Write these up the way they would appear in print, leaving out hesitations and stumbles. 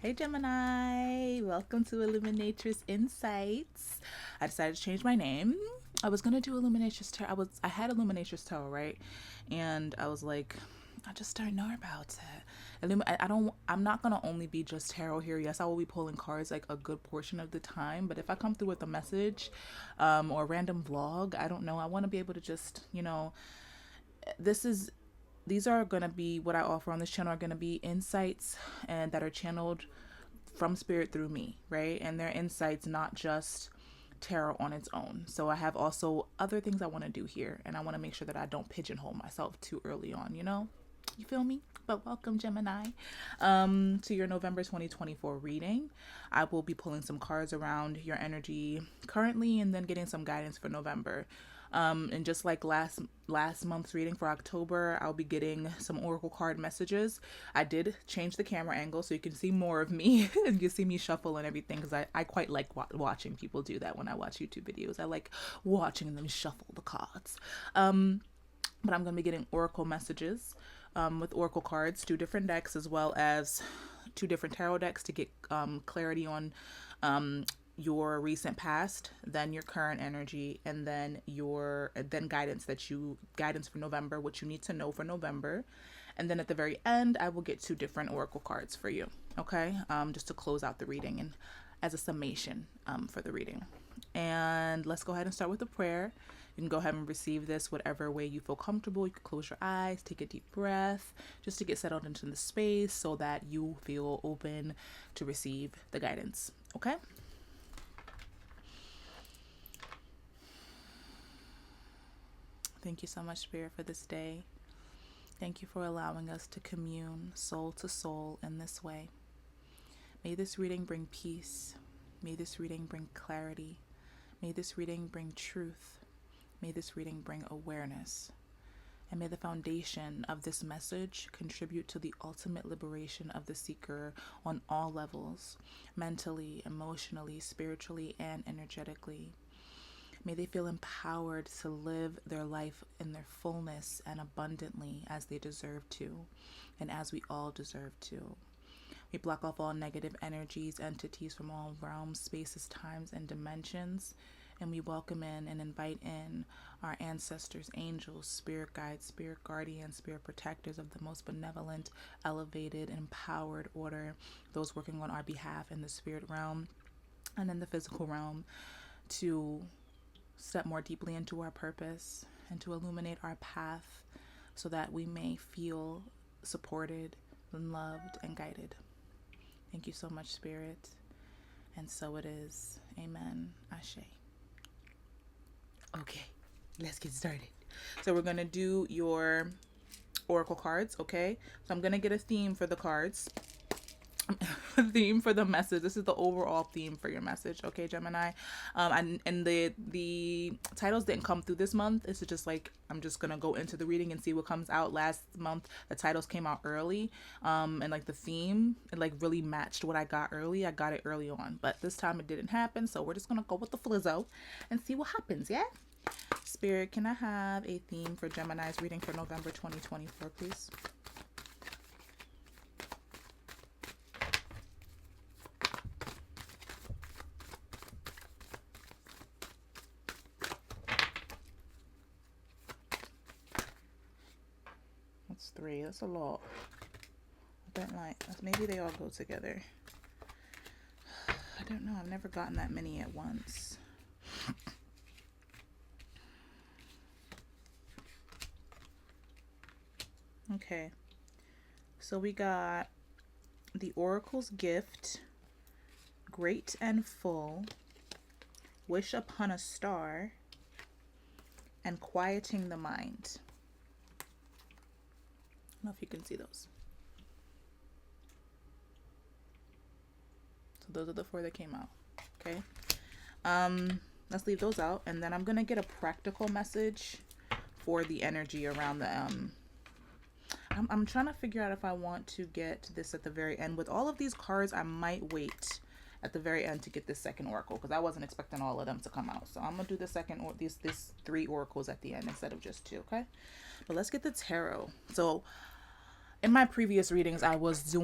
Hey Gemini, welcome to Illuminatress Insights. I decided to change my name. I was gonna do Illuminatress Tarot. I had Illuminatress Tarot, right? And I was like, I just don't know about it. I'm not gonna only be just tarot here. Yes, I will be pulling cards like a good portion of the time. But if I come through with a message, or a random vlog, I don't know. I want to be able to just, this is these are going to be what I offer on this channel are going to be insights and that are channeled from spirit through me, right? And they're insights, not just tarot on its own. So I have also other things I want to do here, and I want to make sure that I don't pigeonhole myself too early on, You feel me? But welcome, Gemini, to your November 2024 reading. I will be pulling some cards around your energy currently and then getting some guidance for November. And just like last month's reading for October, I'll be getting some oracle card messages. I did change the camera angle so you can see more of me and you see me shuffle and everything, because I quite like watching people do that when I watch YouTube videos. I like watching them shuffle the cards. But I'm going to be getting oracle messages with oracle cards, 2 different decks, as well as 2 different tarot decks to get clarity on your recent past, then your current energy, and then guidance guidance for November, what you need to know for November. And then at the very end, I will get 2 different oracle cards for you, okay? Just to close out the reading and as a summation for the reading. And let's go ahead and start with a prayer. You can go ahead and receive this whatever way you feel comfortable. You can close your eyes, take a deep breath, just to get settled into the space so that you feel open to receive the guidance, okay? Thank you so much, Spirit, for this day. Thank you for allowing us to commune soul to soul in this way. May this reading bring peace. May this reading bring clarity. May this reading bring truth. May this reading bring awareness. And may the foundation of this message contribute to the ultimate liberation of the seeker on all levels, mentally, emotionally, spiritually, and energetically. May they feel empowered to live their life in their fullness and abundantly as they deserve to, and as we all deserve to. We block off all negative energies, entities from all realms, spaces, times, and dimensions, and we welcome in and invite in our ancestors, angels, spirit guides, spirit guardians, spirit protectors of the most benevolent, elevated, empowered order, those working on our behalf in the spirit realm and in the physical realm, to step more deeply into our purpose and to illuminate our path so that we may feel supported and loved and guided. Thank you so much, Spirit. And so it is. Amen. Ashe. Okay, let's get started. So we're going to do your oracle cards, okay? So I'm going to get a theme for the cards. Theme for the message. This is the overall theme for your message, okay, Gemini? And the titles didn't come through this month. It's just like I'm just gonna go into the reading and see what comes out. Last month the titles came out early, and like the theme, it like really matched what I got early. I got it early on, but this time it didn't happen, so we're just gonna go with the flizzo and see what happens. Yeah, Spirit, can I have a theme for Gemini's reading for November 2024, please? That's 3. That's a lot. I don't like. Maybe they all go together. I don't know. I've never gotten that many at once. Okay. So we got the Oracle's Gift, Great and Full, Wish Upon a Star, and Quieting the Mind. I don't know if you can see those. So those are the 4 that came out. Okay. Let's leave those out, and then I'm gonna get a practical message for the energy around the I'm trying to figure out if I want to get this at the very end. With all of these cards, I might wait at the very end to get this second oracle, because I wasn't expecting all of them to come out. So I'm gonna do the second, or these 3 oracles at the end instead of just 2. Okay, but let's get the tarot. So in my previous readings, I was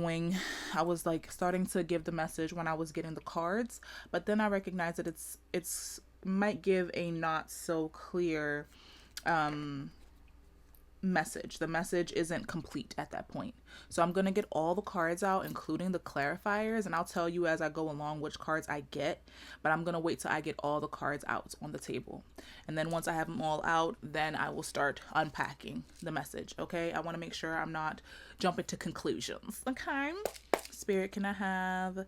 like starting to give the message when I was getting the cards, but then I recognized that it's might give a not so clear message. The message isn't complete at that point. So I'm going to get all the cards out, including the clarifiers, and I'll tell you as I go along which cards I get, but I'm going to wait till I get all the cards out on the table. And then once I have them all out, then I will start unpacking the message, okay? I want to make sure I'm not jumping to conclusions, okay? Spirit, can I have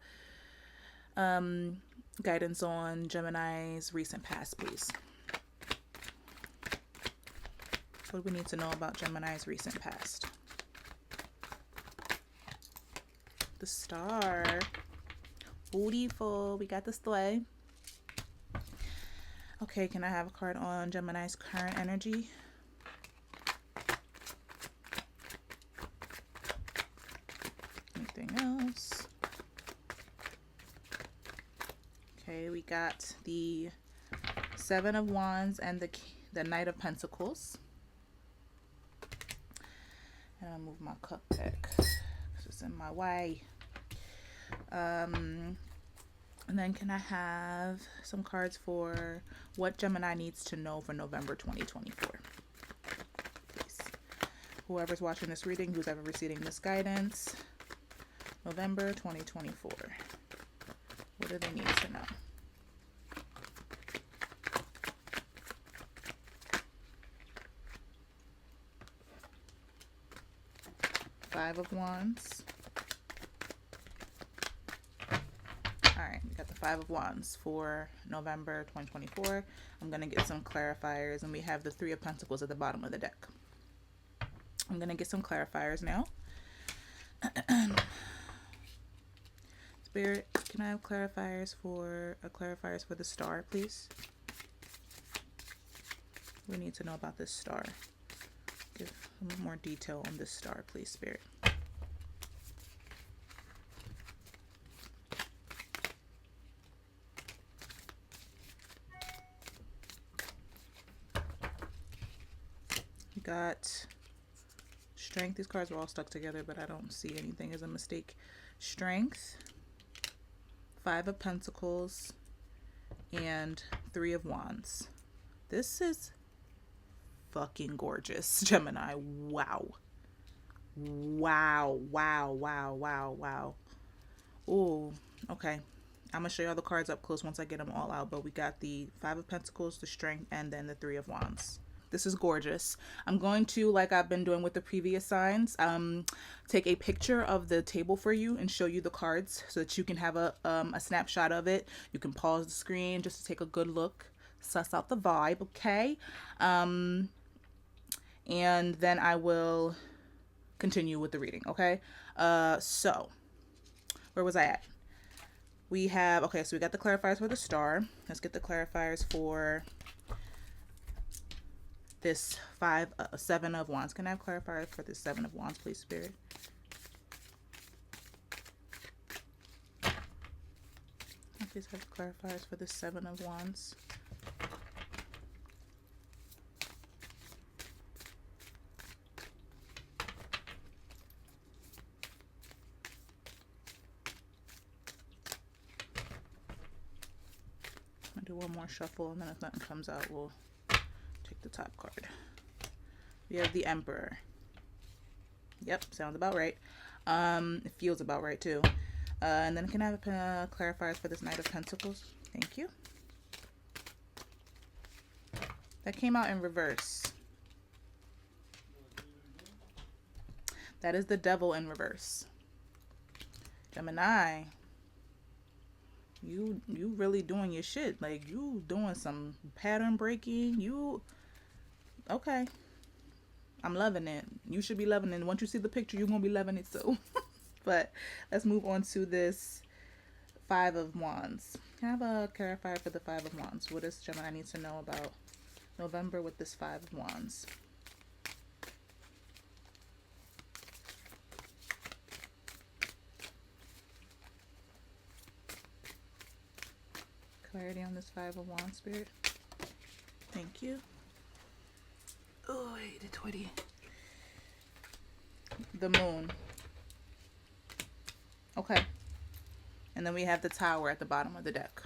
guidance on Gemini's recent past, please? What do we need to know about Gemini's recent past? The Star. Beautiful. We got the sleigh. Okay, can I have a card on Gemini's current energy? Anything else? Okay, we got the Seven of Wands and the Knight of Pentacles. And I'll move my cup deck because it's in my way. And then can I have some cards for what Gemini needs to know for November 2024? Please. Whoever's watching this reading, who's ever receiving this guidance, November 2024. What do they need to know? Five of Wands. Alright, we got the Five of Wands for November 2024. I'm going to get some clarifiers, and we have the Three of Pentacles at the bottom of the deck. I'm going to get some clarifiers now. Spirit, can I have clarifiers for the Star, please? We need to know about this Star. Give a little more detail on this Star, please, Spirit. We got Strength. These cards are all stuck together, but I don't see anything as a mistake. Strength, Five of Pentacles, and Three of Wands. This is fucking gorgeous, Gemini. Wow. Wow. Wow. Wow. Wow. Wow. Oh, okay. I'm going to show you all the cards up close once I get them all out. But we got the Five of Pentacles, the Strength, and then the Three of Wands. This is gorgeous. I'm going to, like I've been doing with the previous signs, take a picture of the table for you and show you the cards so that you can have a snapshot of it. You can pause the screen just to take a good look, suss out the vibe, okay? And then I will continue with the reading, okay? So, where was I at? We have, okay, so we got the clarifiers for the Star. Let's get the clarifiers for this Seven of Wands. Can I have clarifiers for this Seven of Wands, please, Spirit? Please have clarifiers for this Seven of Wands. I'll do one more shuffle, and then if nothing comes out, we'll take the top card. We have the Emperor. Yep, sounds about right. It feels about right too. And then can I have clarifiers for this Knight of Pentacles? Thank you. That came out in reverse. That is the Devil in reverse. Gemini, you really doing your shit. Like, you doing some pattern breaking. Okay. I'm loving it. You should be loving it. Once you see the picture, you're going to be loving it too. But let's move on to this Five of Wands. Can I have a clarifier for the Five of Wands? What does Gemini need to know about November with this Five of Wands? Clarity on this Five of Wands, Spirit. Thank you. Oh, wait, the 20. the moon. Okay. And then we have the tower at the bottom of the deck.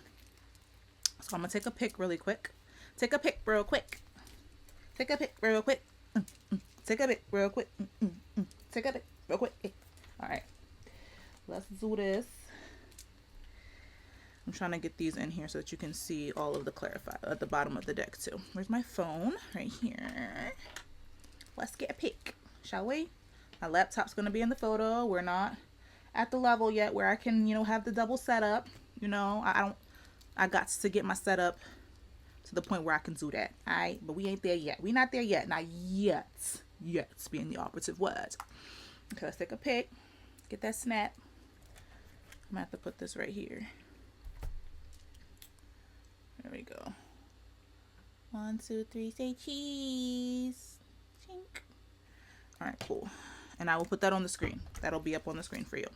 So I'm going to take a pick really quick. Take a pick real quick. Take a pick real quick. Take a pick real quick. Take a pick real quick. All right. Let's do this. I'm trying to get these in here so that you can see all of the clarify at the bottom of the deck too. Where's my phone? Right here. Let's get a pick, shall we? My laptop's going to be in the photo. We're not at the level yet where I can, you know, have the double setup. You know, I got to get my setup to the point where I can do that. All right, but we ain't there yet. We not there yet. Not yet. Yet being the operative word. Okay, let's take a pick. Get that snap. I'm going to have to put this right here. There we go. 1, 2, 3, say cheese. Chink. All right, cool. And I will put that on the screen. That'll be up on the screen for you.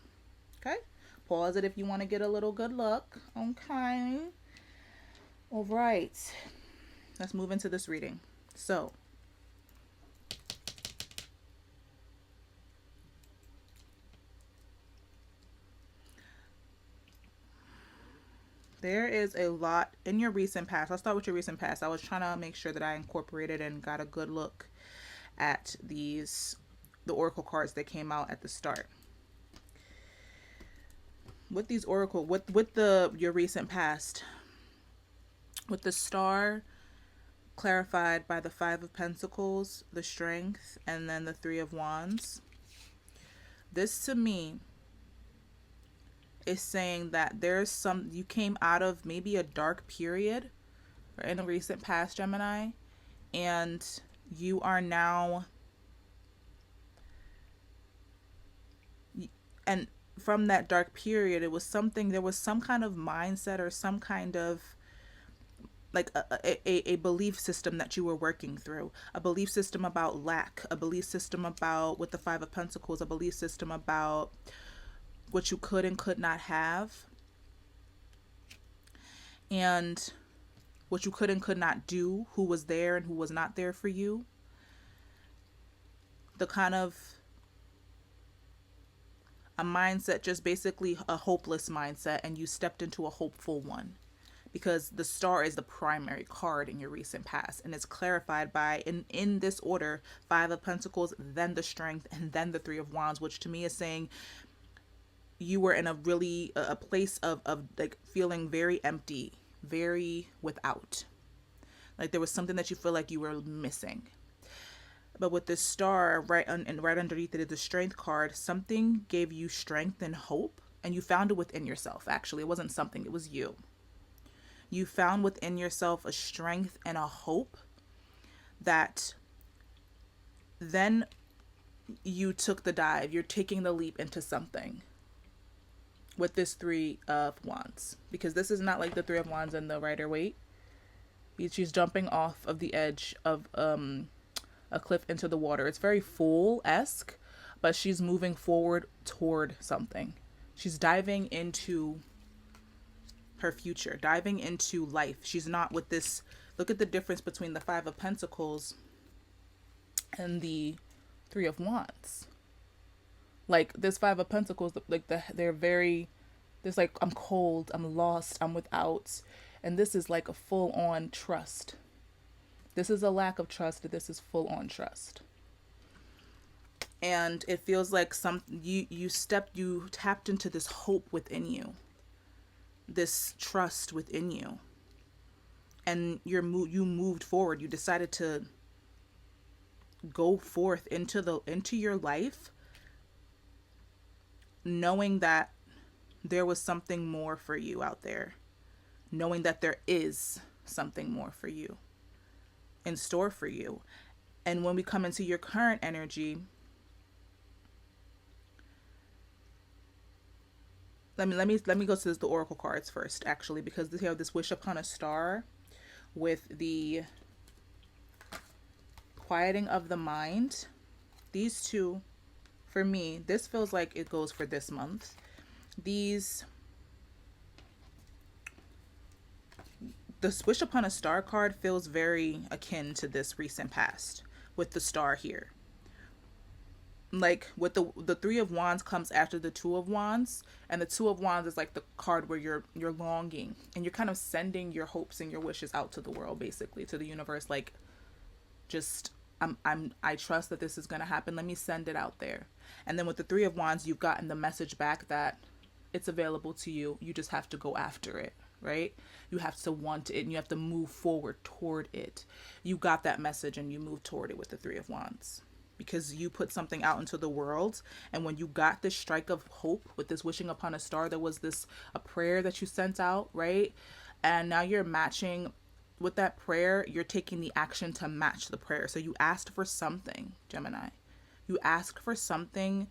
Okay? Pause it if you want to get a little good look. Okay. All right. Let's move into this reading. So, there is a lot in your recent past. I'll start with your recent past. I was trying to make sure that I incorporated and got a good look at the oracle cards that came out at the start. With these oracle, with your recent past, with the star clarified by the 5 of Pentacles, the strength, and then the 3 of Wands. This to me is saying that there's you came out of maybe a dark period in the recent past, Gemini, and you are now, and from that dark period, there was some kind of mindset or some kind of like a belief system that you were working through, a belief system about lack, a belief system about, with the 5 of Pentacles, a belief system about what you could and could not have, and what you could and could not do, who was there and who was not there for you. The kind of a mindset, just basically a hopeless mindset, and you stepped into a hopeful one, because the star is the primary card in your recent past, and it's clarified by, in this order, 5 of Pentacles, then the strength, and then the 3 of Wands, which to me is saying you were in a place of like feeling very empty, very without, like there was something that you feel like you were missing. But with this star right underneath it is the strength card. Something gave you strength and hope, and you found it within yourself. Actually, it wasn't something, it was you. You found within yourself a strength and a hope that then you took the dive. You're taking the leap into something with this 3 of Wands, because this is not like the 3 of Wands and the Rider-Waite. She's jumping off of the edge of a cliff into the water. It's very Fool-esque, but she's moving forward toward something. She's diving into her future, diving into life. She's not with this. Look at the difference between the 5 of Pentacles and the 3 of Wands. Like this 5 of Pentacles, like they're very, there's like, I'm cold, I'm lost, I'm without. And this is like a full on trust. This is a lack of trust. This is full on trust. And it feels like you tapped into this hope within you, this trust within you. And you moved forward. You decided to go forth into your life, knowing that there was something more for you out there, knowing that there is something more for you in store for you. And when we come into your current energy, let me go to the oracle cards first, actually, because we have this Wish Upon a Star with the Quieting of the Mind. These two, for me, this feels like it goes for this month. This Wish Upon a Star card feels very akin to this recent past with the star here. like with the Three of Wands comes after the Two of Wands, and the Two of Wands is like the card where you're longing and you're kind of sending your hopes and your wishes out to the world, basically to the universe, like, just I trust that this is going to happen, let me send it out there. And then with the Three of Wands, you've gotten the message back that it's available to you, you just have to go after it, right? You have to want it and you have to move forward toward it. You got that message and you move toward it with the Three of Wands, because you put something out into the world. And when you got this strike of hope with this wishing upon a star, there was this a prayer that you sent out, right? And now you're matching with that prayer, you're taking the action to match the prayer. So you asked for something, Gemini. You asked for something,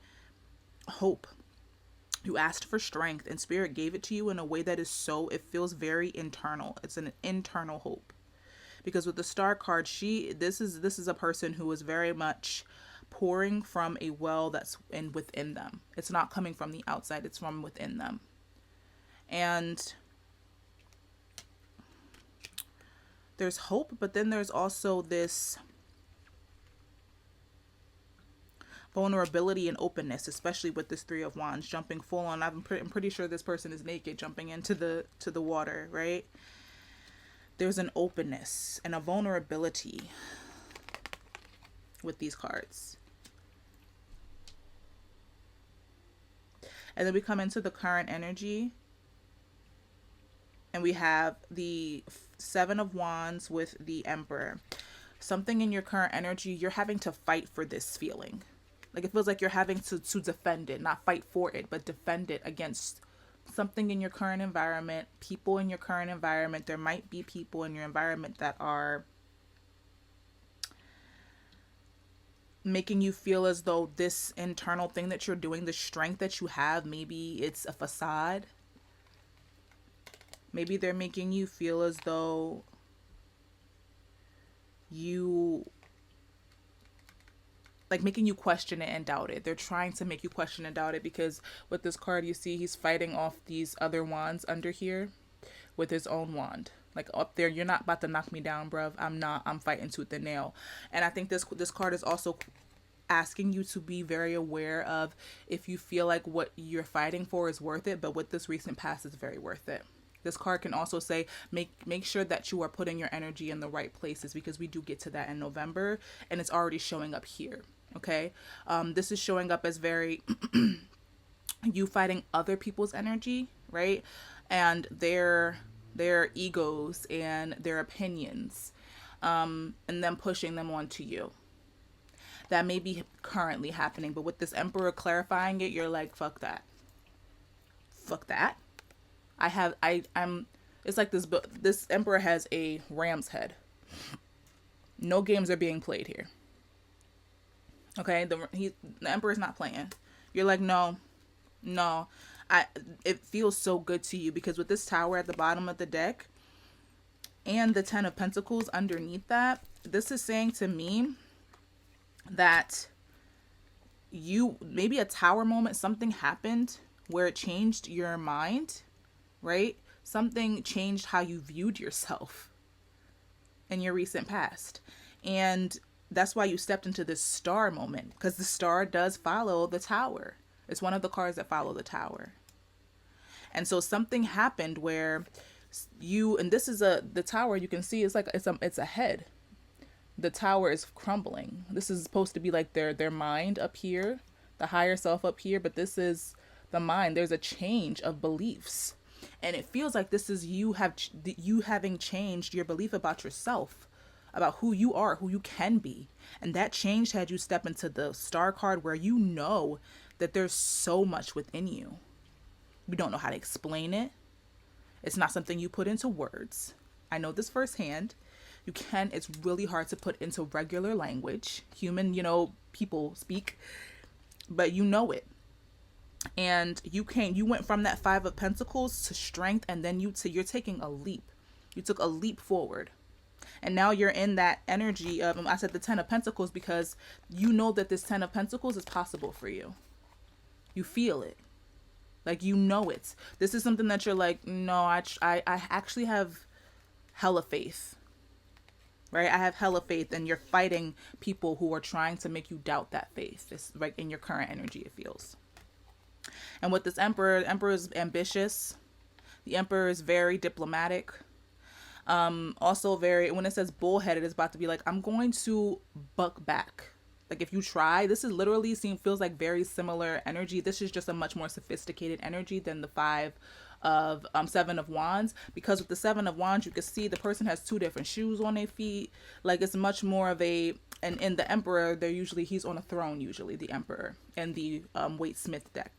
hope. You asked for strength, and Spirit gave it to you in a way that is so, it feels very internal. It's an internal hope. Because with the Star card, this is a person who is very much pouring from a well that's within them. It's not coming from the outside, it's from within them. And there's hope, but then there's also this vulnerability and openness, especially with this Three of Wands jumping full on. I'm pretty sure this person is naked jumping into the water, right? There's an openness and a vulnerability with these cards. And then we come into the current energy, and we have the Seven of Wands with the Emperor. Something in your current energy, you're having to fight for this feeling. Like, it feels like you're having to defend it, not fight for it, but defend it against something in your current environment, people in your current environment. There might be people in your environment that are making you feel as though this internal thing that you're doing, the strength that you have, maybe it's a facade. Maybe they're making you feel as though making you question it and doubt it. They're trying to make you question and doubt it, because with this card, you see he's fighting off these other wands under here with his own wand. Like, up there, you're not about to knock me down, bruv. I'm fighting tooth and nail. And I think this card is also asking you to be very aware of if you feel like what you're fighting for is worth it, but with this recent past, it's very worth it. This card can also say, make sure that you are putting your energy in the right places, because we do get to that in November, and it's already showing up here. Okay. This is showing up as very you fighting other people's energy, right? And their egos and their opinions, and then pushing them onto you. That may be currently happening, but with this Emperor clarifying it, you're like, fuck that. Fuck that. It's like this Emperor has a ram's head. No games are being played here. Okay, the Emperor's not playing. You're like, no. It feels so good to you, because with this Tower at the bottom of the deck and the Ten of Pentacles underneath that, this is saying to me that maybe a Tower moment, something happened where it changed your mind, right? Something changed how you viewed yourself in your recent past. And that's why you stepped into this Star moment, because the Star does follow the Tower. It's one of the cards that follow the Tower. And so something happened where and this is the Tower, you can see it's like it's a head. The Tower is crumbling. This is supposed to be like their mind up here, the higher self up here, but this is the mind. There's a change of beliefs. And it feels like this is you having changed your belief about yourself, about who you are, who you can be. And that change had you step into the Star card, where you know that there's so much within you. You don't know how to explain it. It's not something you put into words. I know this firsthand. It's really hard to put into regular language, human, people speak, but you know it. And you went from that Five of Pentacles to strength, and then you're taking a leap. You took a leap forward. And now you're in that energy of, I said the Ten of Pentacles, because you know that this Ten of Pentacles is possible for you. You feel it. Like, you know it. This is something that you're like, no, I actually have hella faith. right? I have hella faith, and you're fighting people who are trying to make you doubt that faith. It's like in your current energy, it feels. And with this emperor, the emperor is ambitious. The emperor is very diplomatic. Also very, when it says bullheaded, it's about to be like, I'm going to buck back. Like if you try, this is literally feels like very similar energy. This is just a much more sophisticated energy than the seven of wands, because with the seven of wands you can see the person has two different shoes on their feet. Like it's much more of a, and in the emperor he's on a throne, usually the emperor, and the Waite Smith deck.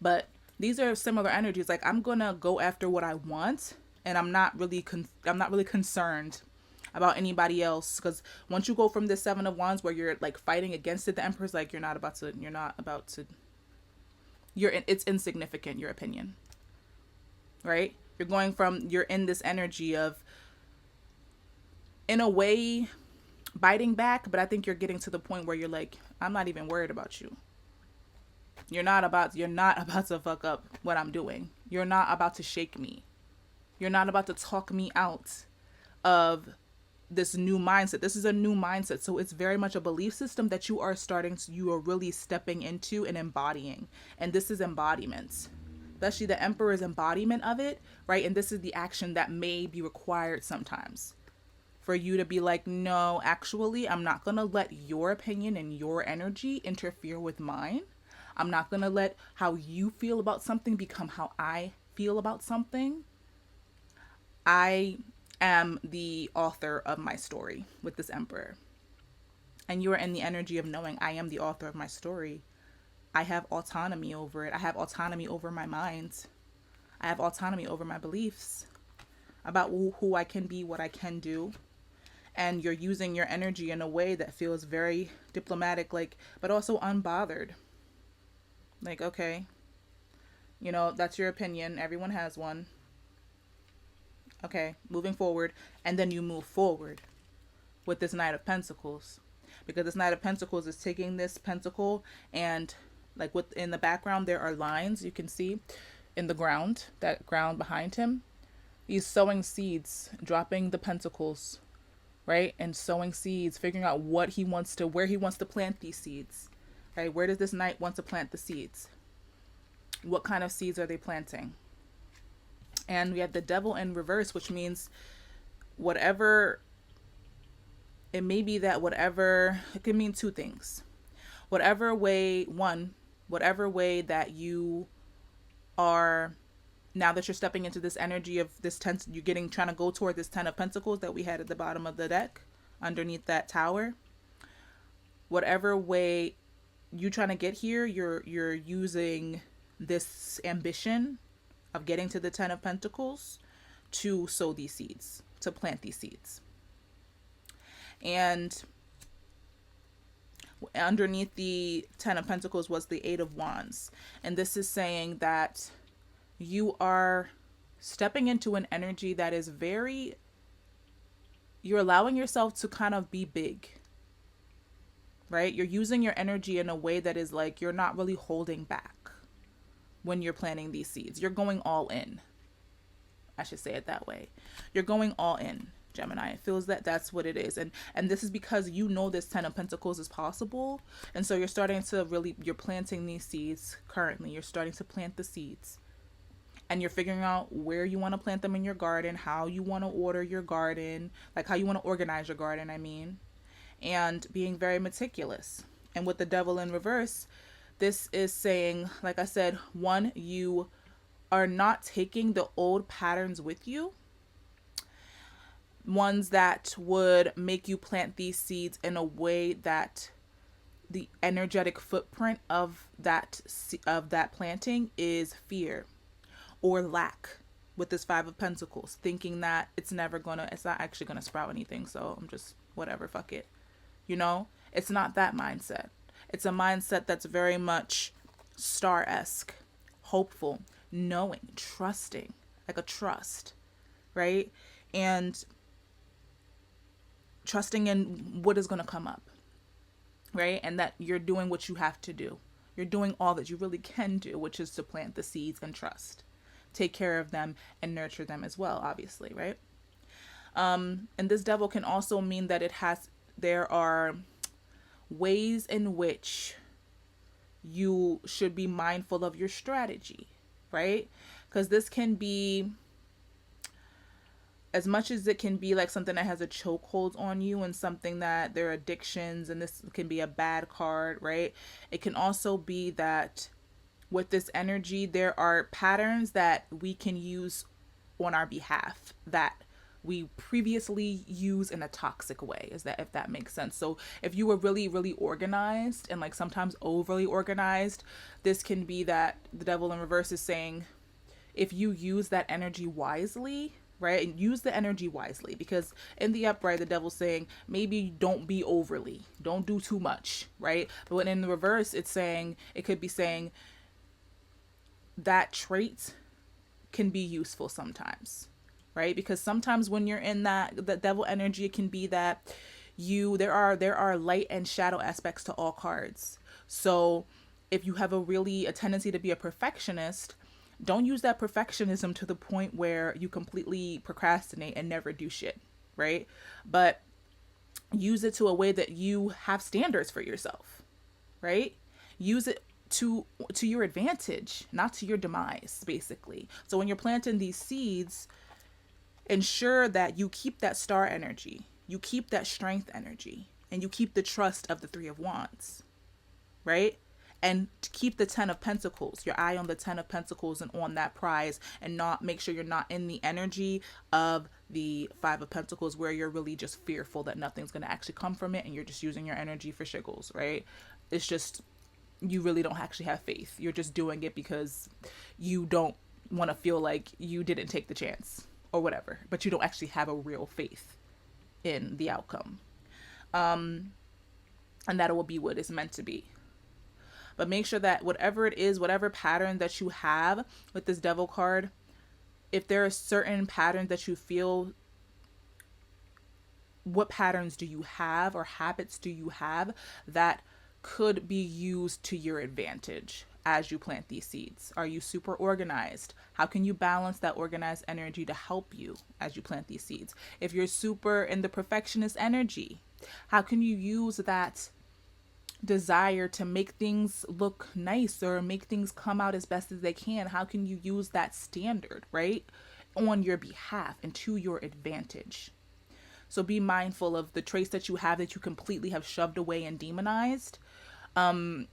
But these are similar energies. Like I'm gonna go after what I want, and I'm not really concerned about anybody else, because once you go from this seven of wands where you're like fighting against it, the emperor's like, it's insignificant, your opinion, right? You're going from, you're in this energy of, in a way, biting back, but I think you're getting to the point where you're like, I'm not even worried about you. You're not about to fuck up what I'm doing. You're not about to shake me. You're not about to talk me out of this new mindset. This is a new mindset. So it's very much a belief system that you are really stepping into and embodying. And this is embodiment. Especially the emperor's embodiment of it, right? And this is the action that may be required sometimes. For you to be like, no, actually, I'm not going to let your opinion and your energy interfere with mine. I'm not going to let how you feel about something become how I feel about something. I am the author of my story with this emperor. And you are in the energy of knowing I am the author of my story. I have autonomy over it. I have autonomy over my mind. I have autonomy over my beliefs about who I can be, what I can do. And you're using your energy in a way that feels very diplomatic, like, but also unbothered. Like, okay, that's your opinion. Everyone has one. Okay, moving forward. And then you move forward with this Knight of Pentacles. Because this Knight of Pentacles is taking this pentacle, and like in the background, there are lines you can see in the ground, that ground behind him. He's sowing seeds, dropping the pentacles, right? And sowing seeds, figuring out where he wants to plant these seeds, right? Where does this knight want to plant the seeds? What kind of seeds are they planting? And we have the Devil in reverse, which means whatever, it may be that whatever, it can mean two things. Whatever way that you are, now that you're stepping into this energy of this 10, trying to go toward this 10 of Pentacles that we had at the bottom of the deck, underneath that tower. Whatever way you trying to get here, you're using this ambition of getting to the 10 of Pentacles to sow these seeds, to plant these seeds. And underneath the 10 of Pentacles was the 8 of Wands. And this is saying that you are stepping into an energy that is you're allowing yourself to kind of be big, right? You're using your energy in a way that is like, you're not really holding back when you're planting these seeds. You're going all in. I should say it that way. You're going all in, Gemini. It feels that that's what it is. And this is because this 10 of Pentacles is possible. And so you're starting to you're planting these seeds currently. You're starting to plant the seeds. And you're figuring out where you want to plant them in your garden, how you want to order your garden, like how you want to organize your garden, and being very meticulous. And with the Devil in reverse, this is saying, like I said, one, you are not taking the old patterns with you, ones that would make you plant these seeds in a way that the energetic footprint of that planting is fear or lack. With this 5 of Pentacles, thinking that it's not actually gonna sprout anything, so I'm just whatever, fuck it. It's not that mindset. It's a mindset that's very much star-esque, hopeful, knowing, trusting, like a trust, right? And trusting in what is going to come up, right? And that you're doing what you have to do. You're doing all that you really can do, which is to plant the seeds and trust. Take care of them and nurture them as well, obviously, right? And this devil can also mean that there are ways in which you should be mindful of your strategy, right? Because this can be, as much as it can be like something that has a chokehold on you and something that there are addictions, and this can be a bad card, right? It can also be that with this energy, there are patterns that we can use on our behalf that we previously use in a toxic way, is that, if that makes sense. So if you were really, really organized and like sometimes overly organized, this can be that the devil in reverse is saying, if you use that energy wisely, right? And use the energy wisely, because in the upright, the devil's saying, maybe don't be overly, don't do too much, right? But when in the reverse, it's saying, it could be saying that trait can be useful sometimes, right? Because sometimes when you're in the devil energy, it can be that there are light and shadow aspects to all cards. So if you have a tendency to be a perfectionist, don't use that perfectionism to the point where you completely procrastinate and never do shit, right? But use it to a way that you have standards for yourself, right? Use it to your advantage, not to your demise, basically. So when you're planting these seeds, ensure that you keep that star energy, you keep that strength energy, and you keep the trust of the Three of Wands, right? And to keep the 10 of Pentacles, your eye on the 10 of Pentacles and on that prize, and not make sure you're not in the energy of the 5 of Pentacles where you're really just fearful that nothing's going to actually come from it and you're just using your energy for shiggles, right? It's just, you really don't actually have faith. You're just doing it because you don't want to feel like you didn't take the chance or whatever, but you don't actually have a real faith in the outcome. And that it will be what it's meant to be. But make sure that whatever it is, whatever pattern that you have with this devil card, if there are certain patterns that you feel, what patterns do you have or habits do you have that could be used to your advantage as you plant these seeds? Are you super organized? How can you balance that organized energy to help you as you plant these seeds? If you're super in the perfectionist energy, how can you use that desire to make things look nice or make things come out as best as they can? How can you use that standard, right, on your behalf and to your advantage? So be mindful of the traits that you have that you completely have shoved away and demonized, and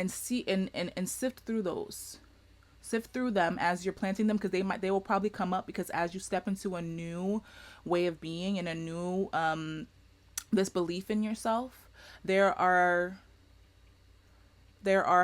see and sift through those. Sift through them as you're planting them, because they will probably come up, because as you step into a new way of being and a new this belief in yourself, there are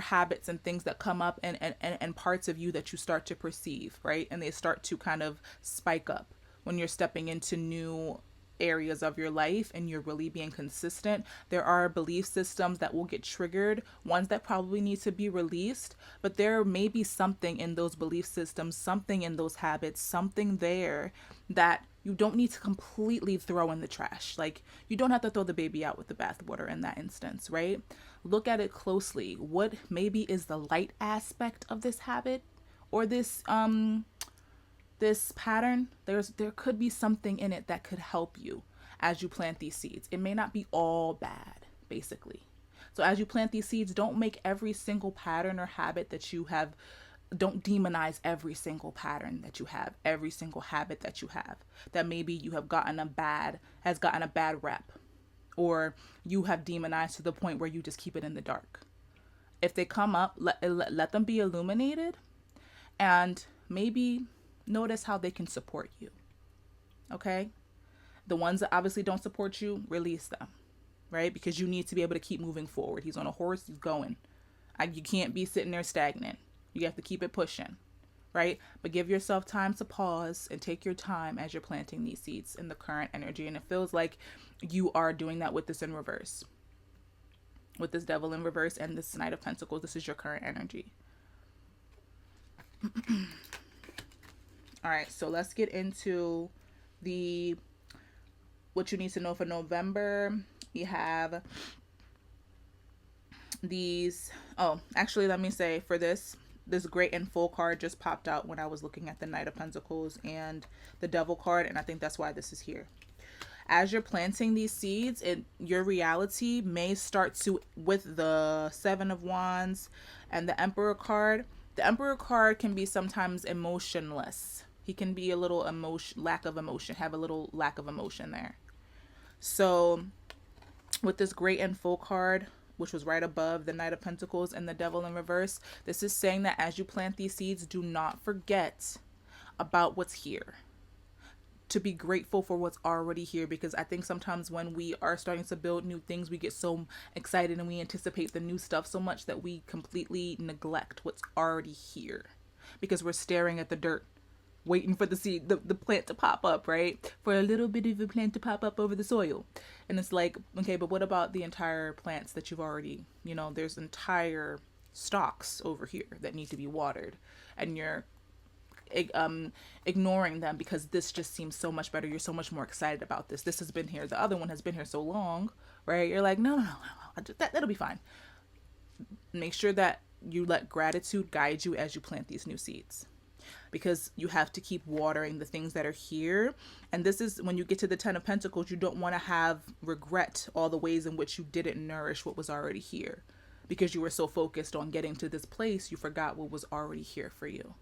habits and things that come up and parts of you that you start to perceive, right? And they start to kind of spike up when you're stepping into new areas of your life and you're really being consistent. There are belief systems that will get triggered, ones that probably need to be released, but there may be something in those belief systems, something in those habits, something there that you don't need to completely throw in the trash. Like, you don't have to throw the baby out with the bathwater in that instance, right? Look at it closely. What maybe is the light aspect of this habit or this pattern? There could be something in it that could help you as you plant these seeds. It may not be all bad, basically. So as you plant these seeds, don't make every single pattern or habit that you have, don't demonize every single pattern that you have, every single habit that you have, that maybe you have gotten a bad rep, or you have demonized to the point where you just keep it in the dark. If they come up, let them be illuminated, and maybe notice how they can support you. Okay? The ones that obviously don't support you, release them, right? Because you need to be able to keep moving forward. He's on a horse, he's going. You can't be sitting there stagnant. You have to keep it pushing, right? But give yourself time to pause and take your time as you're planting these seeds in the current energy. And it feels like you are doing that with this in reverse. With this devil in reverse and this Knight of Pentacles, this is your current energy. All right, so let's get into what you need to know for November. We have these. Oh, actually, let me say for this great and full card just popped out when I was looking at the Knight of Pentacles and the Devil card, and I think that's why this is here. as you're planting these seeds, your reality may start to, with the Seven of Wands and the Emperor card. The Emperor card can be sometimes emotionless. He can be a little lack of emotion, have a little lack of emotion there. So with this Great and Full card, which was right above the Knight of Pentacles and the Devil in reverse, this is saying that as you plant these seeds, do not forget about what's here. To be grateful for what's already here, because I think sometimes when we are starting to build new things, we get so excited and we anticipate the new stuff so much that we completely neglect what's already here because we're staring at the dirt, waiting for the seed, the plant to pop up, right? For a little bit of a plant to pop up over the soil. And it's like, okay, but what about the entire plants that you've already, there's entire stalks over here that need to be watered, and you're ignoring them because this just seems so much better. You're so much more excited about this. This has been here. The other one has been here so long, right? You're like, no. That'll be fine. Make sure that you let gratitude guide you as you plant these new seeds, because you have to keep watering the things that are here. And this is when you get to the Ten of Pentacles, you don't want to have regret all the ways in which you didn't nourish what was already here, because you were so focused on getting to this place, you forgot what was already here for you.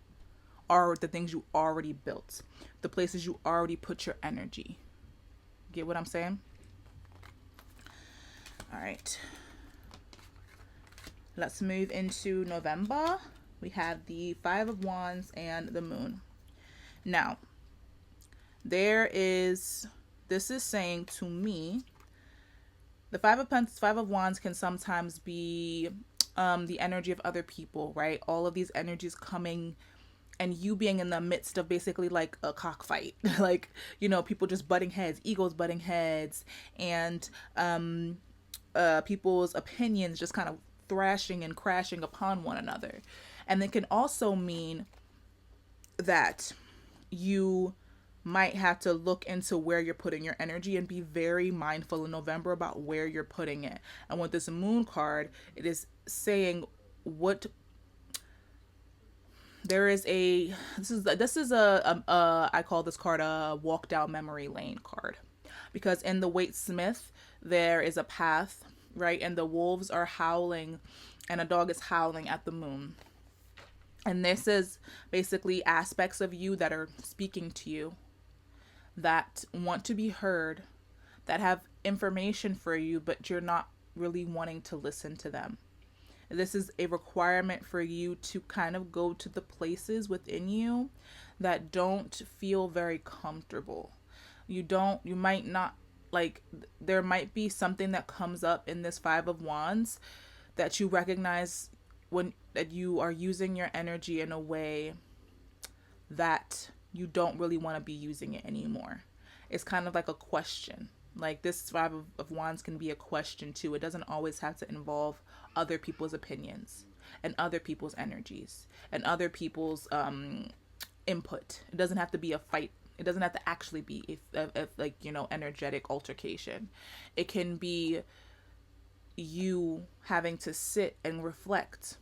Are the things you already built, the places you already put your energy. Get what I'm saying? All right. Let's move into November. We have the Five of Wands and the Moon. Now, this is saying to me, the Five of Wands can sometimes be the energy of other people, right? All of these energies coming and you being in the midst of basically like a cockfight, like, people just butting heads, egos butting heads, and people's opinions just kind of thrashing and crashing upon one another. And it can also mean that you might have to look into where you're putting your energy and be very mindful in November about where you're putting it. And with this Moon card, it is saying this is I call this card a walk down memory lane card, because in the Waite Smith there is a path, right? And the wolves are howling and a dog is howling at the moon. And this is basically aspects of you that are speaking to you, that want to be heard, that have information for you, but you're not really wanting to listen to them. This is a requirement for you to kind of go to the places within you that don't feel very comfortable. You might not, like, there might be something that comes up in this Five of Wands that you recognize that you are using your energy in a way that you don't really want to be using it anymore. It's kind of like a question. Like, this Five of Wands can be a question too. It doesn't always have to involve other people's opinions and other people's energies and other people's input. It doesn't have to be a fight. It doesn't have to actually be a energetic altercation. It can be you having to sit and reflect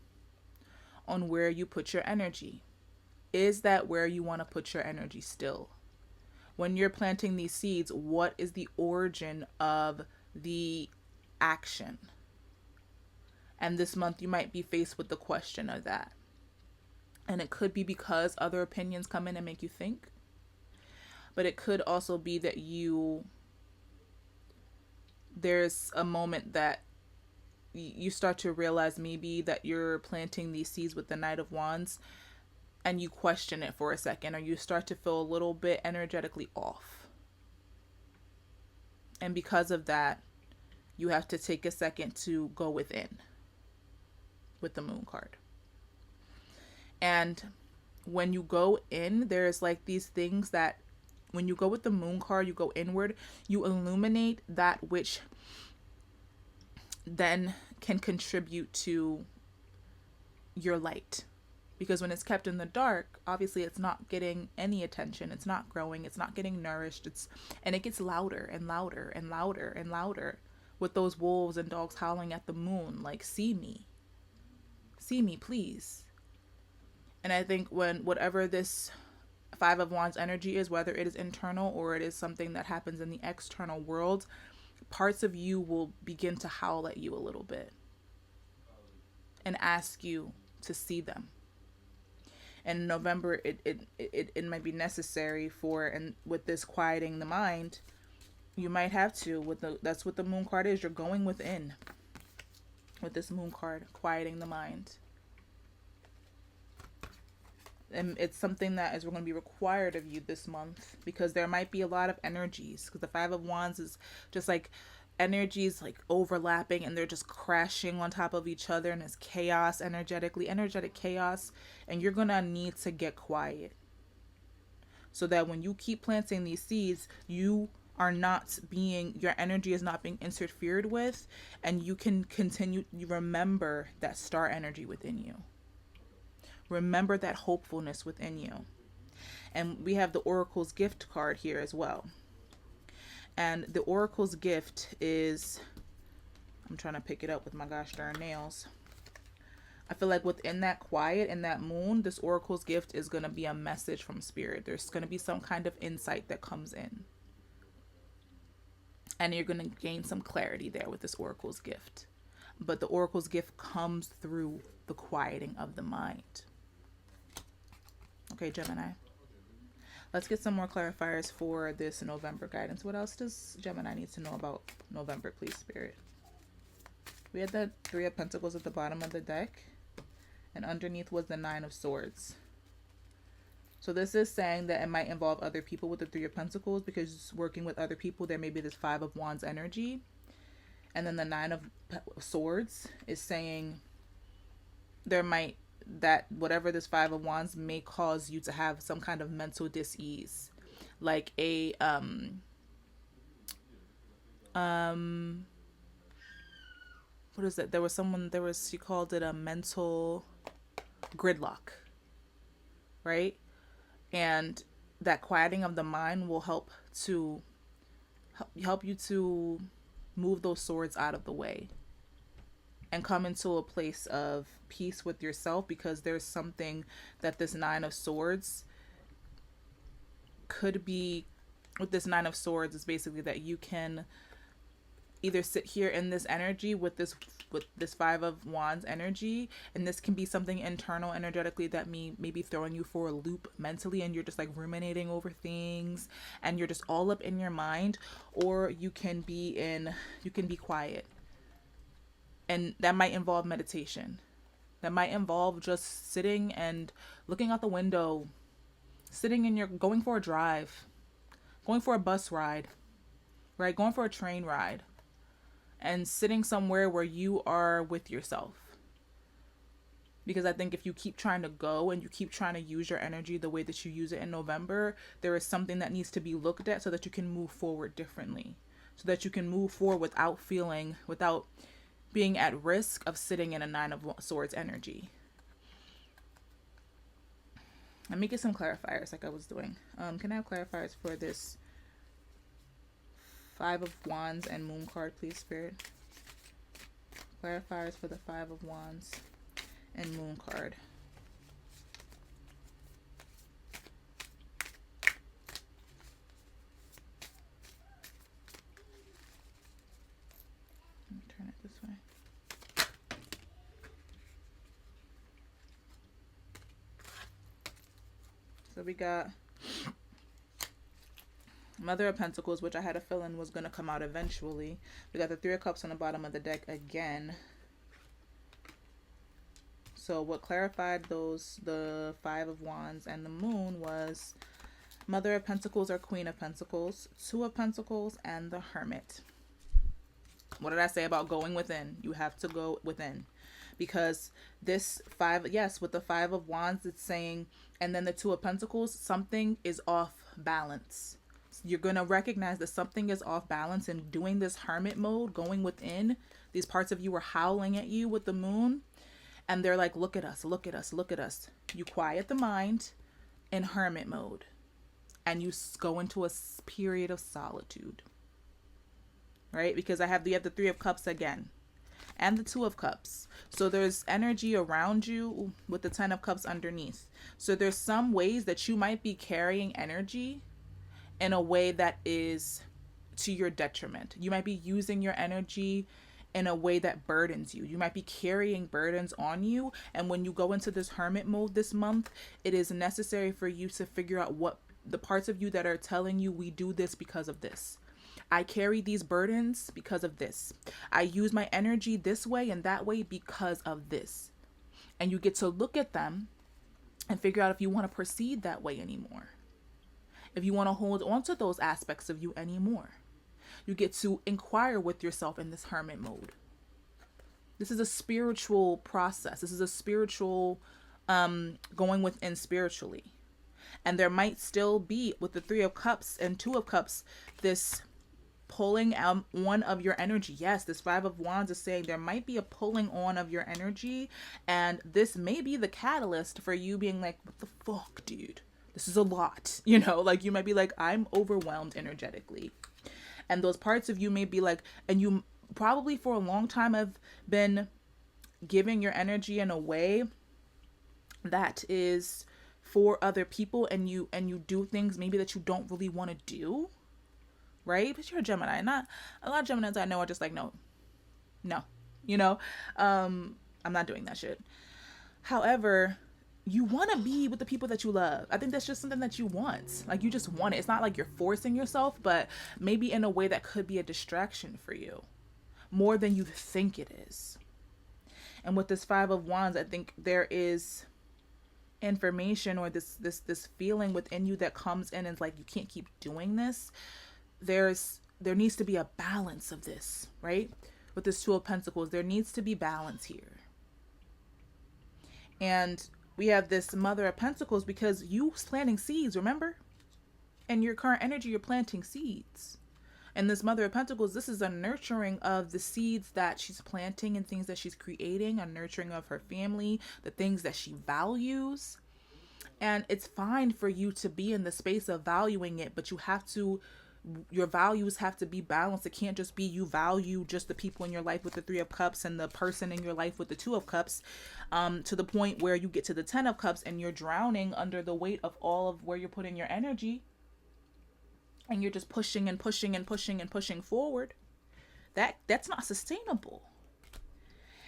on where you put your energy. Is that where you want to put your energy still? When you're planting these seeds, what is the origin of the action? And this month you might be faced with the question of that. And it could be because other opinions come in and make you think. But it could also be that there's a moment that you start to realize maybe that you're planting these seeds with the Knight of Wands, and you question it for a second, or you start to feel a little bit energetically off. And because of that, you have to take a second to go within with the Moon card. And when you go in, there's like these things that when you go with the Moon card, you go inward, you illuminate that which then can contribute to your light. Because when it's kept in the dark, obviously it's not getting any attention. It's not growing. It's not getting nourished. And it gets louder and louder and louder and louder with those wolves and dogs howling at the moon. Like, see me, please. And I think when whatever this Five of Wands energy is, whether it is internal or it is something that happens in the external world, parts of you will begin to howl at you a little bit and ask you to see them. And in November, it might be necessary for, and with this quieting the mind, you might have to, that's what the moon card is. You're going within with this moon card, quieting the mind. And it's something that is going to be required of you this month, because there might be a lot of energies, because the Five of Wands is just like energies like overlapping, and they're just crashing on top of each other, and it's chaos, energetic chaos. And you're going to need to get quiet so that when you keep planting these seeds, your energy is not being interfered with, and you can continue. You remember that star energy within you. Remember that hopefulness within you. And we have the Oracle's gift card here as well. And the Oracle's gift is, I'm trying to pick it up with my gosh darn nails. I feel like within that quiet and that moon, this Oracle's gift is going to be a message from Spirit. There's going to be some kind of insight that comes in. And you're going to gain some clarity there with this Oracle's gift. But the Oracle's gift comes through the quieting of the mind. Okay, Gemini. Let's get some more clarifiers for this November guidance. What else does Gemini need to know about November, please, Spirit? We had the Three of Pentacles at the bottom of the deck, and underneath was the Nine of Swords. So this is saying that it might involve other people with the Three of Pentacles, because working with other people, there may be this Five of Wands energy. And then the Nine of Swords is saying that whatever this Five of Wands may cause you to have some kind of mental dis-ease, like a what is it? She called it a mental gridlock, right? And that quieting of the mind will help you to move those swords out of the way and come into a place of peace with yourself, because there's something that this Nine of Swords could be. With this Nine of Swords is basically that you can either sit here in this energy with this Five of Wands energy, and this can be something internal energetically that may be throwing you for a loop mentally, and you're just like ruminating over things and you're just all up in your mind. Or you can be quiet, and that might involve meditation. That might involve just sitting and looking out the window, going for a drive, going for a bus ride, right? Going for a train ride, and sitting somewhere where you are with yourself. Because I think if you keep trying to go and you keep trying to use your energy the way that you use it in November, there is something that needs to be looked at so that you can move forward differently. So that you can move forward without being at risk of sitting in a Nine of Swords energy. Let me get some clarifiers like I was doing. Can I have clarifiers for this Five of Wands and Moon card, please, Spirit? Clarifiers for the Five of Wands and Moon card. Let me turn it this way. So we got Mother of Pentacles, which I had a feeling was going to come out eventually. We got the Three of Cups on the bottom of the deck again. So what clarified the Five of Wands and the Moon, was Mother of Pentacles or Queen of Pentacles, Two of Pentacles, and the Hermit. What did I say about going within? You have to go within. Because this with the Five of Wands, it's saying, and then the Two of Pentacles, something is off balance. You're going to recognize that something is off balance, and doing this hermit mode, going within, these parts of you are howling at you with the moon, and they're like, look at us, look at us, look at us. You quiet the mind in hermit mode, and you go into a period of solitude, right? Because you have the Three of Cups again. and the Two of Cups. So there's energy around you with the Ten of Cups underneath. So there's some ways that you might be carrying energy in a way that is to your detriment. You might be using your energy in a way that burdens you. You might be carrying burdens on you. And when you go into this hermit mode this month, it is necessary for you to figure out what the parts of you that are telling you, we do this because of this. I carry these burdens because of this. I use my energy this way and that way because of this. And you get to look at them and figure out if you want to proceed that way anymore. If you want to hold on to those aspects of you anymore. You get to inquire with yourself in this hermit mode. This is a spiritual process. This is a spiritual going within spiritually. And there might still be, with the Three of Cups and Two of Cups, this pulling on of your energy. Yes, this Five of Wands is saying there might be a pulling on of your energy. And this may be the catalyst for you being like, what the fuck, dude? This is a lot. You know, like you might be like, I'm overwhelmed energetically. And those parts of you may be like, and you probably for a long time have been giving your energy in a way that is for other people, and you do things maybe that you don't really want to do, right? But you're a Gemini. Not a lot of Geminis I know are just like, no, you know, I'm not doing that shit. However, you want to be with the people that you love. I think that's just something that you want. Like, you just want it. It's not like you're forcing yourself, but maybe in a way that could be a distraction for you more than you think it is. And with this Five of Wands, I think there is information or this feeling within you that comes in and is like, you can't keep doing this. There needs to be a balance of this, right? With this Two of Pentacles, there needs to be balance here. And we have this Mother of Pentacles because you planting seeds, remember? In your current energy, you're planting seeds. And this Mother of Pentacles, this is a nurturing of the seeds that she's planting and things that she's creating, a nurturing of her family, the things that she values. And it's fine for you to be in the space of valuing it, but your values have to be balanced. It can't just be you value just the people in your life with the Three of Cups and the person in your life with the Two of Cups, to the point where you get to the Ten of Cups and you're drowning under the weight of all of where you're putting your energy, and you're just pushing and pushing and pushing and pushing forward. That's not sustainable.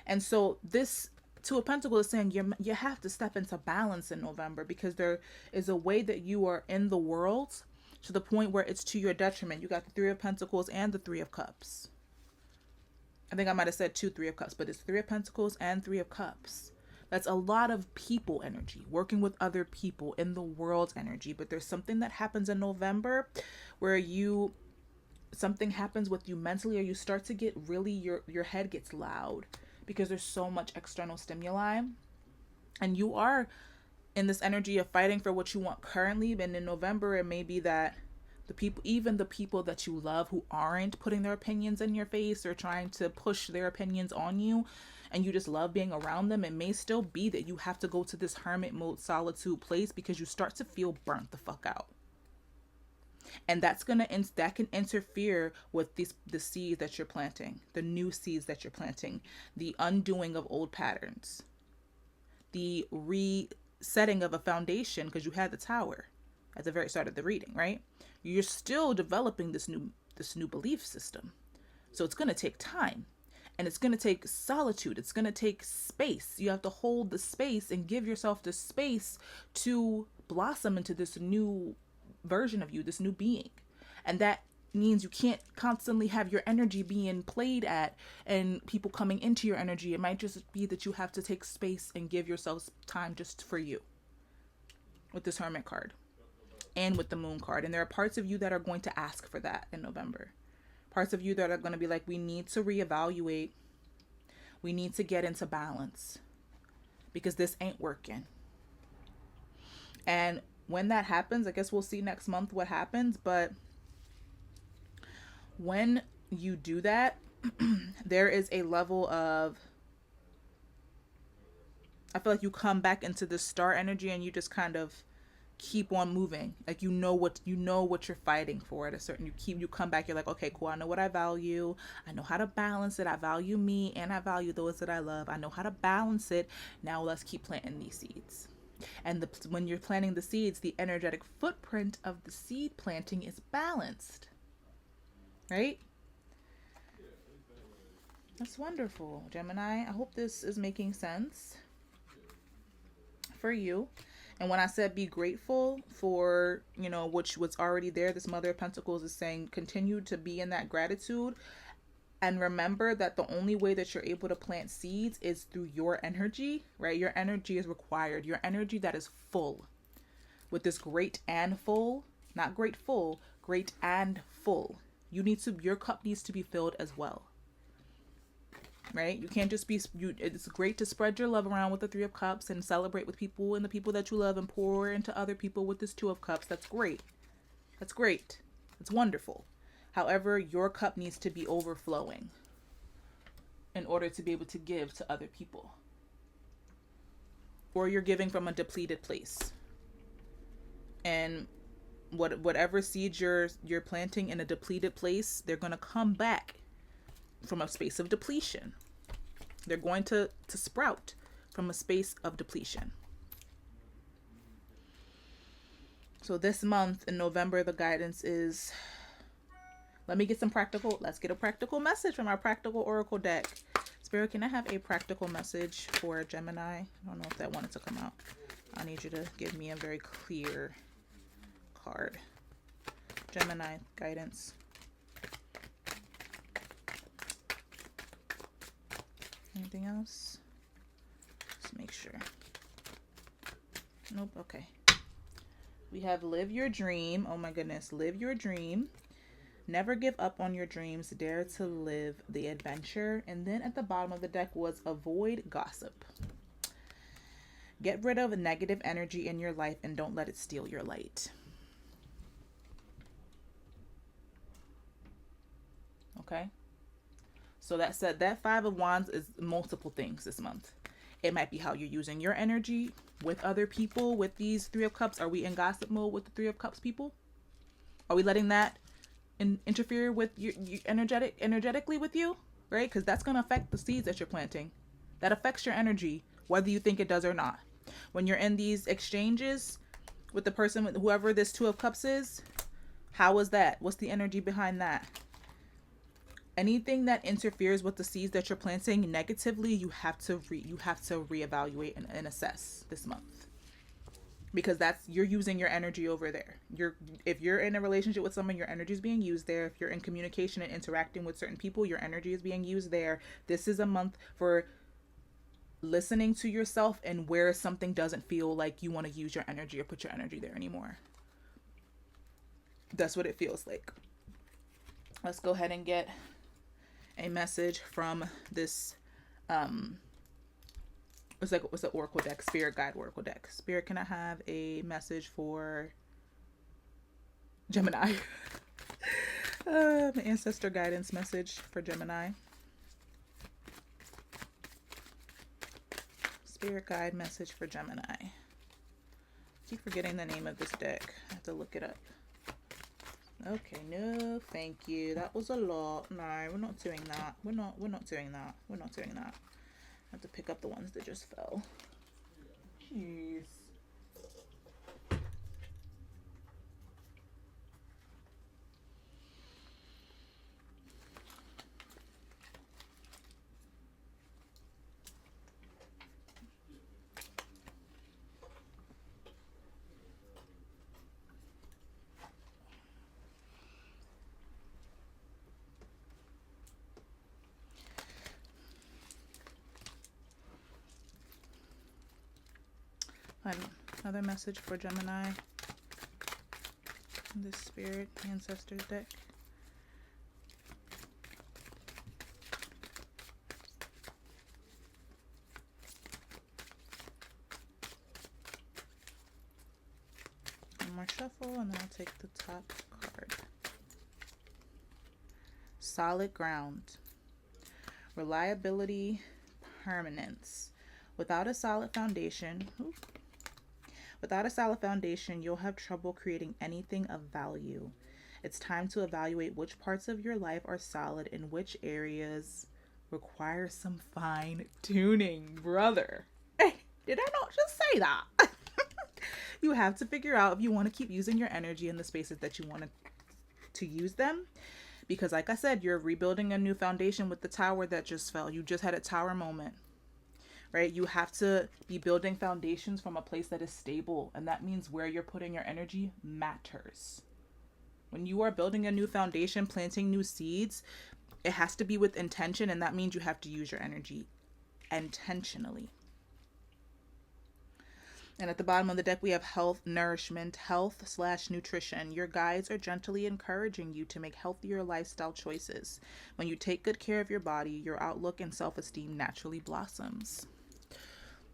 And so this Two of Pentacles is saying you have to step into balance in November, because there is a way that you are in the world to the point where it's to your detriment. You got the Three of Pentacles and the Three of Cups. I think I might have said Three of Cups, but it's Three of Pentacles and Three of Cups. That's a lot of people energy, working with other people in the world energy. But there's something that happens in November where something happens with you mentally, or you start to get really, your head gets loud because there's so much external stimuli. And you are in this energy of fighting for what you want currently. And in November, it may be that even the people that you love who aren't putting their opinions in your face or trying to push their opinions on you, and you just love being around them, it may still be that you have to go to this hermit mode solitude place because you start to feel burnt the fuck out. And that can interfere with the seeds that you're planting, the new seeds that you're planting, the undoing of old patterns, the resetting of a foundation, because you had the Tower at the very start of the reading, right? You're still developing this new belief system. So it's going to take time, and it's going to take solitude. It's going to take space. You have to hold the space and give yourself the space to blossom into this new version of you, this new being. And that means you can't constantly have your energy being played at and people coming into your energy. It might just be that you have to take space and give yourself time just for you with this Hermit card and with the Moon card. And there are parts of you that are going to ask for that in November. Parts of you that are going to be like, we need to reevaluate. We need to get into balance because this ain't working. And when that happens, I guess we'll see next month what happens. But when you do that, there is a level of, I feel like you come back into the star energy and you just kind of keep on moving. Like you know what you're fighting for at a certain, you come back, you're like, okay, cool, I know what I value, I know how to balance it, I value me and I value those that I love, I know how to balance it. Now let's keep planting these seeds. And when you're planting the seeds, the energetic footprint of the seed planting is balanced, right? That's wonderful, Gemini. I hope this is making sense for you. And when I said be grateful for, you know, which was already there, this Mother of Pentacles is saying continue to be in that gratitude. And remember that the only way that you're able to plant seeds is through your energy, right? Your energy is required. Your energy that is full. With this great and full, not grateful, great and full. Your cup needs to be filled as well. Right? You can't just be, it's great to spread your love around with the Three of Cups and celebrate with people and the people that you love and pour into other people with this Two of Cups. That's great. That's great. It's wonderful. However, your cup needs to be overflowing in order to be able to give to other people. Or you're giving from a depleted place. And whatever seeds you're planting in a depleted place, they're going to come back from a space of depletion. They're going to sprout from a space of depletion. So this month in November, the guidance is, let's get a practical message from our practical oracle deck. Spirit, can I have a practical message for Gemini? I don't know if that wanted to come out. I need you to give me a very clear card. Gemini guidance. Anything else? Let's make sure. Nope. Okay. We have live your dream. Oh my goodness. Live your dream. Never give up on your dreams. Dare to live the adventure. And then at the bottom of the deck was avoid gossip. Get rid of negative energy in your life and don't let it steal your light. Okay. So that said, that Five of Wands is multiple things this month. It might be how you're using your energy with other people, with these Three of Cups. Are we in gossip mode with the Three of Cups people? Are we letting that interfere with your energetically with you? Right? Because that's going to affect the seeds that you're planting. That affects your energy, whether you think it does or not. When you're in these exchanges with the person, whoever this Two of Cups is, how is that? What's the energy behind that? Anything that interferes with the seeds that you're planting negatively, you have to reevaluate and assess this month, because you're using your energy over there. If you're in a relationship with someone, your energy is being used there. If you're in communication and interacting with certain people, your energy is being used there. This is a month for listening to yourself and where something doesn't feel like you want to use your energy or put your energy there anymore. That's what it feels like. Let's go ahead and get a message from this what's the oracle deck, spirit guide oracle deck. Spirit, can I have a message for Gemini? Ancestor guidance message for Gemini. Spirit guide message for Gemini. I keep forgetting the name of this deck. I have to look it up. Okay, no, thank you. That was a lot. No, we're not doing that. We're not doing that. We're not doing that. I have to pick up the ones that just fell. Jeez. Another message for Gemini in this spirit ancestors deck. One more shuffle and then I'll take the top card. Solid ground. Reliability, permanence. Without a solid foundation, Without a solid foundation, you'll have trouble creating anything of value. It's time to evaluate which parts of your life are solid and which areas require some fine tuning, brother. Hey, did I not just say that? You have to figure out if you want to keep using your energy in the spaces that you want to use them. Because like I said, you're rebuilding a new foundation with the tower that just fell. You just had a tower moment, right? You have to be building foundations from a place that is stable. And that means where you're putting your energy matters. When you are building a new foundation, planting new seeds, it has to be with intention. And that means you have to use your energy intentionally. And at the bottom of the deck, we have health, nourishment, health/nutrition. Your guides are gently encouraging you to make healthier lifestyle choices. When you take good care of your body, your outlook and self-esteem naturally blossoms.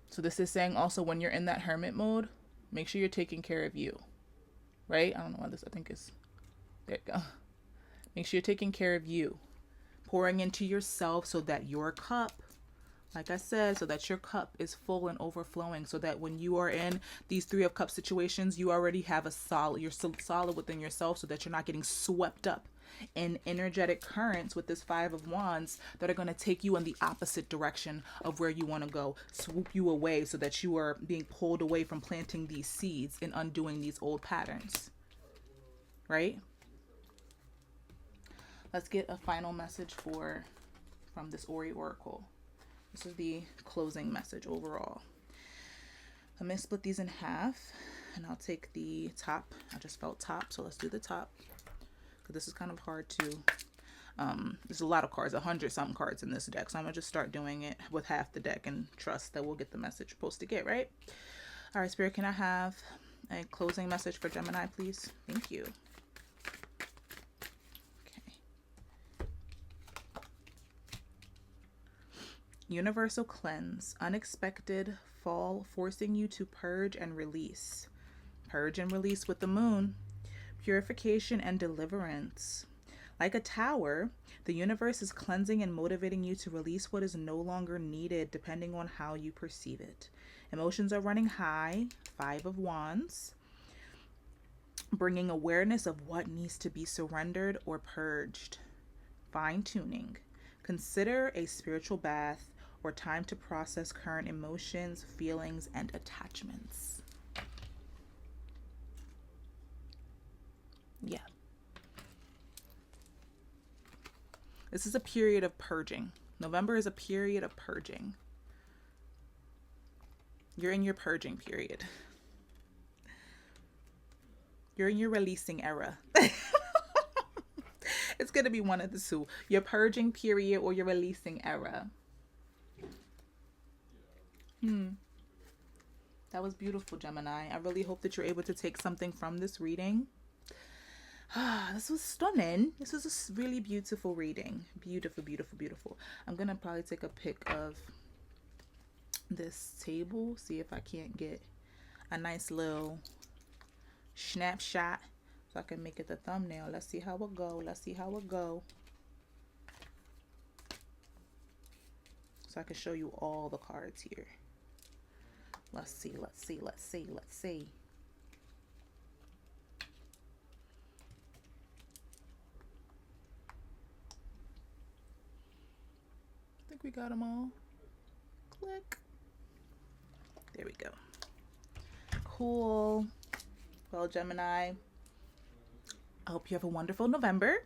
So this is saying also when you're in that hermit mode, make sure you're taking care of you, right? I don't know why this, I think is, there you go. Make sure you're taking care of you, pouring into yourself so that your cup, like I said, so that your cup is full and overflowing, so that when you are in these Three of Cups situations, you already have you're solid within yourself, so that you're not getting swept up in energetic currents with this Five of Wands that are going to take you in the opposite direction of where you want to go, swoop you away so that you are being pulled away from planting these seeds and undoing these old patterns, right? Let's get a final message from this Ori Oracle. This is the closing message overall. I'm going to split these in half, and I'll take the top. I just felt top, so let's do the top. Because this is kind of hard to, there's a lot of cards, 100-something cards in this deck. So I'm going to just start doing it with half the deck and trust that we'll get the message we're supposed to get, right? All right, Spirit, can I have a closing message for Gemini, please? Thank you. Universal cleanse, unexpected fall forcing you to purge and release. Purge and release with the moon. Purification and deliverance. Like a tower, the universe is cleansing and motivating you to release what is no longer needed depending on how you perceive it. Emotions are running high, Five of Wands, bringing awareness of what needs to be surrendered or purged. Fine-tuning. Consider a spiritual bath or time to process current emotions, feelings, and attachments. Yeah. This is a period of purging. November is a period of purging. You're in your purging period. You're in your releasing era. It's going to be one of the two. Your purging period or your releasing era. That was beautiful, Gemini. I really hope that you're able to take something from this reading. This was stunning. This was a really beautiful reading. Beautiful, beautiful, beautiful. I'm going to probably take a pic of this table. See if I can't get a nice little snapshot so I can make it the thumbnail. Let's see how it go. Let's see how it go. So I can show you all the cards here. Let's see, let's see, let's see, let's see. I think we got them all. Click. There we go. Cool. Well, Gemini, I hope you have a wonderful November.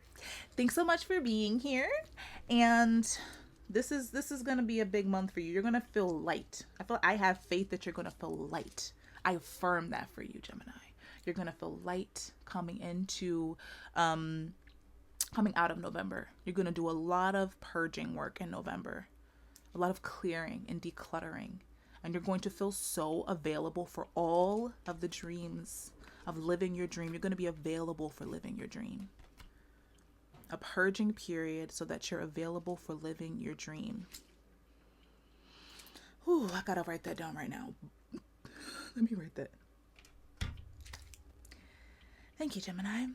Thanks so much for being here. And this is going to be a big month for you. You're going to feel light. I have faith that you're going to feel light. I affirm that for you, Gemini. You're going to feel light coming out of November. You're going to do a lot of purging work in November. A lot of clearing and decluttering. And you're going to feel so available for all of the dreams of living your dream. You're going to be available for living your dream. A purging period so that you're available for living your dream. Ooh, I gotta write that down right now. Let me write that. Thank you, Gemini.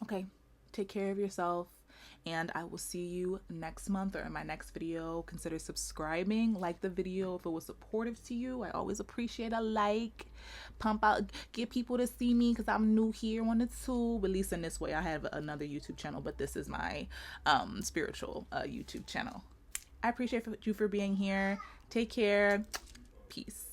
Okay, take care of yourself. and I will see you next month or in my next video. Consider subscribing, like the video if it was supportive to you. I always appreciate a like. Pump out, get people to see me because I'm new here on the tube. At least in this way, I have another YouTube channel, but this is my spiritual YouTube channel. I appreciate you for being here. Take care. Peace.